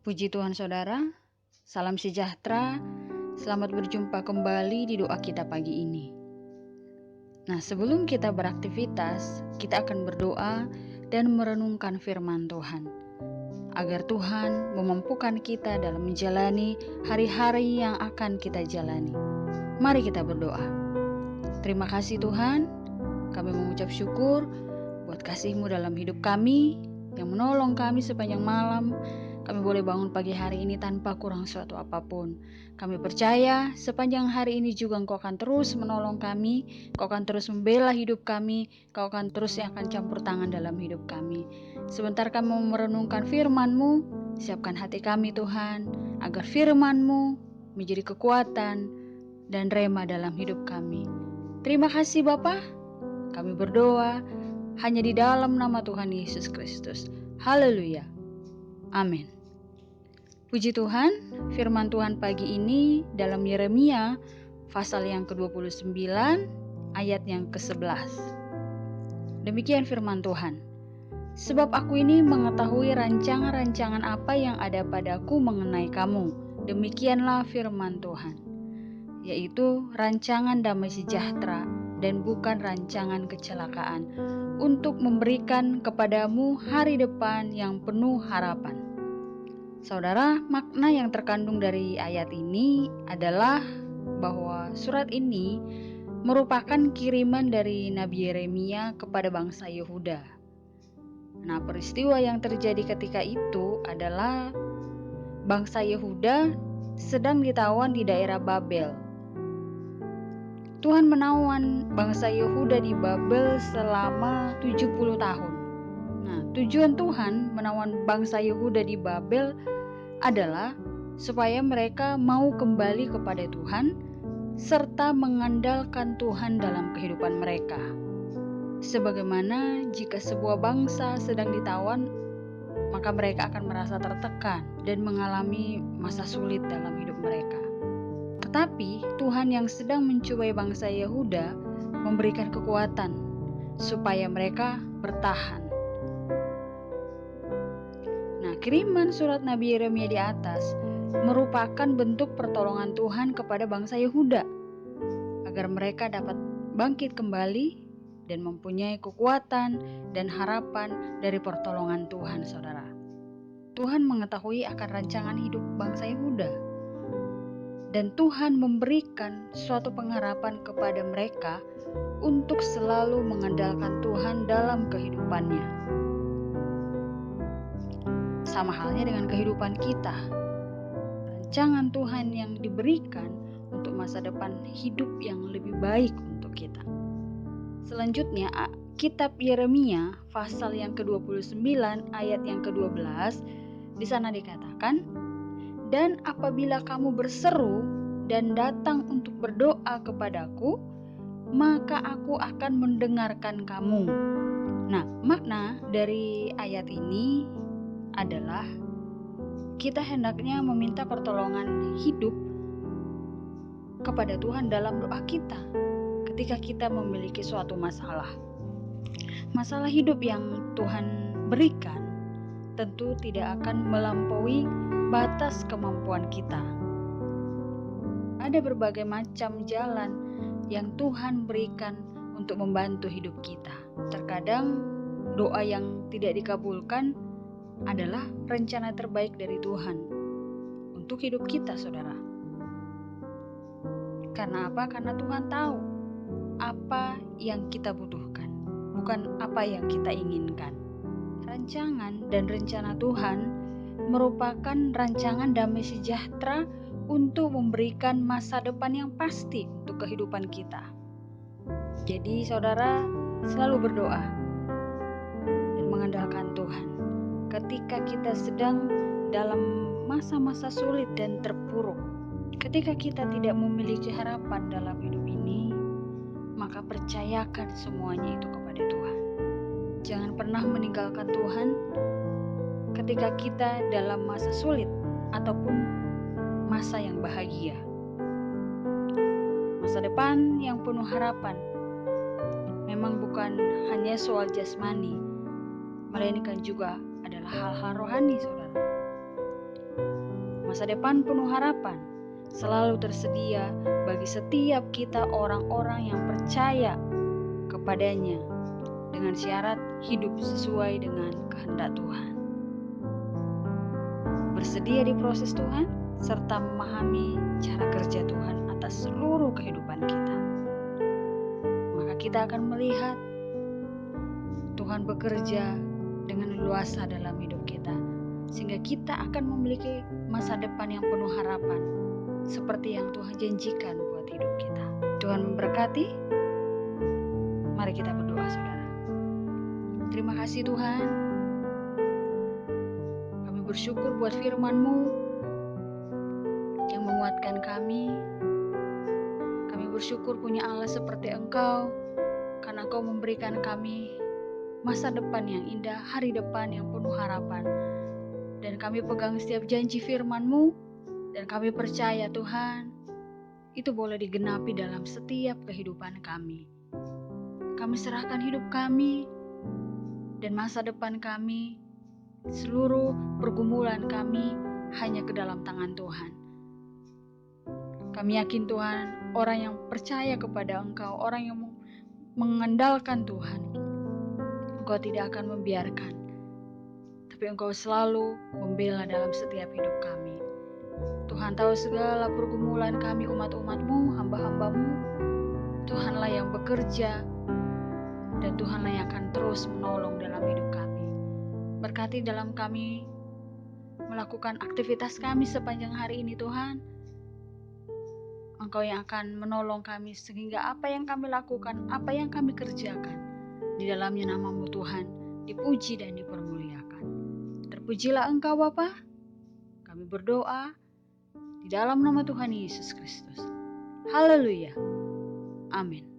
Puji Tuhan saudara, salam sejahtera, selamat berjumpa kembali di doa kita pagi ini. Nah, sebelum kita beraktivitas, kita akan berdoa dan merenungkan firman Tuhan, agar Tuhan memampukan kita dalam menjalani hari-hari yang akan kita jalani. Mari kita berdoa. Terima kasih Tuhan, kami mengucap syukur buat kasih-Mu dalam hidup kami, yang menolong kami sepanjang malam. Kami boleh bangun pagi hari ini tanpa kurang suatu apapun. Kami percaya sepanjang hari ini juga Engkau akan terus menolong kami, Engkau akan terus membela hidup kami, Engkau akan terus yang akan campur tangan dalam hidup kami. Sebentar kami merenungkan firman-Mu, siapkan hati kami Tuhan, agar firman-Mu menjadi kekuatan dan rema dalam hidup kami. Terima kasih Bapa, kami berdoa hanya di dalam nama Tuhan Yesus Kristus. Haleluya. Amin. Puji Tuhan, firman Tuhan pagi ini dalam Yeremia pasal yang ke-29 ayat yang ke-11. Demikian firman Tuhan. Sebab aku ini mengetahui rancangan-rancangan apa yang ada padaku mengenai kamu. Demikianlah firman Tuhan, yaitu rancangan damai sejahtera dan bukan rancangan kecelakaan, untuk memberikan kepadamu hari depan yang penuh harapan. Saudara, makna yang terkandung dari ayat ini adalah bahwa surat ini merupakan kiriman dari Nabi Yeremia kepada bangsa Yehuda. Nah, peristiwa yang terjadi ketika itu adalah bangsa Yehuda sedang ditawan di daerah Babel. Tuhan menawan bangsa Yehuda di Babel selama 70 tahun. Nah, tujuan Tuhan menawan bangsa Yehuda di Babel adalah supaya mereka mau kembali kepada Tuhan serta mengandalkan Tuhan dalam kehidupan mereka. Sebagaimana jika sebuah bangsa sedang ditawan, maka mereka akan merasa tertekan dan mengalami masa sulit dalam hidup mereka. Tetapi Tuhan yang sedang mencubai bangsa Yehuda memberikan kekuatan supaya mereka bertahan. Nah, kiriman surat Nabi Yeremia di atas merupakan bentuk pertolongan Tuhan kepada bangsa Yehuda agar mereka dapat bangkit kembali dan mempunyai kekuatan dan harapan dari pertolongan Tuhan, saudara. Tuhan mengetahui akan rancangan hidup bangsa Yehuda, dan Tuhan memberikan suatu pengharapan kepada mereka untuk selalu mengandalkan Tuhan dalam kehidupannya. Sama halnya dengan kehidupan kita. Rancangan Tuhan yang diberikan untuk masa depan hidup yang lebih baik untuk kita. Selanjutnya, kitab Yeremia pasal yang ke-29 ayat yang ke-12, di sana dikatakan, "Dan apabila kamu berseru dan datang untuk berdoa kepadaku, maka aku akan mendengarkan kamu." Nah, makna dari ayat ini adalah kita hendaknya meminta pertolongan hidup kepada Tuhan dalam doa kita ketika kita memiliki suatu masalah. Masalah hidup yang Tuhan berikan tentu tidak akan melampaui batas kemampuan kita. Ada berbagai macam jalan yang Tuhan berikan untuk membantu hidup kita. Terkadang doa yang tidak dikabulkan adalah rencana terbaik dari Tuhan untuk hidup kita, saudara. Karena apa? Karena Tuhan tahu apa yang kita butuhkan, bukan apa yang kita inginkan. Rancangan dan rencana Tuhan merupakan rancangan damai sejahtera untuk memberikan masa depan yang pasti untuk kehidupan kita. Jadi saudara, selalu berdoa dan mengandalkan Tuhan ketika kita sedang dalam masa-masa sulit dan terpuruk. Ketika kita tidak memiliki harapan dalam hidup ini, maka percayakan semuanya itu kepada Tuhan. Jangan pernah meninggalkan Tuhan ketika kita dalam masa sulit ataupun masa yang bahagia. Masa depan yang penuh harapan memang bukan hanya soal jasmani, melainkan juga adalah hal-hal rohani, saudara. masa depan penuh harapan selalu tersedia bagi setiap kita orang-orang yang percaya kepadanya dengan syarat hidup sesuai dengan kehendak Tuhan. Bersedia di proses Tuhan serta memahami cara kerja Tuhan atas seluruh kehidupan kita. Maka kita akan melihat Tuhan bekerja dengan luasa dalam hidup kita, sehingga kita akan memiliki masa depan yang penuh harapan seperti yang Tuhan janjikan buat hidup kita. Tuhan memberkati. Mari kita berdoa, saudara. Terima kasih Tuhan, kami bersyukur buat firman-Mu yang menguatkan kami. Kami bersyukur punya Allah seperti Engkau, karena Engkau memberikan kami masa depan yang indah, hari depan yang penuh harapan. Dan kami pegang setiap janji firman-Mu, dan kami percaya Tuhan, itu boleh digenapi dalam setiap kehidupan kami. Kami serahkan hidup kami dan masa depan kami, seluruh pergumulan kami hanya ke dalam tangan Tuhan. Kami yakin Tuhan, orang yang percaya kepada Engkau, orang yang mengandalkan Tuhan, Engkau tidak akan membiarkan, tapi Engkau selalu membela dalam setiap hidup kami. Tuhan tahu segala pergumulan kami, umat-umat-Mu, hamba-hamba-Mu. Tuhanlah yang bekerja, dan Tuhanlah yang akan terus menolong dalam hidup kami. Berkati dalam kami melakukan aktivitas kami sepanjang hari ini Tuhan. Engkau yang akan menolong kami sehingga apa yang kami lakukan, apa yang kami kerjakan, di dalamnya nama-Mu Tuhan dipuji dan dipermuliakan. Terpujilah Engkau Bapa. Kami berdoa di dalam nama Tuhan Yesus Kristus. Haleluya. Amin.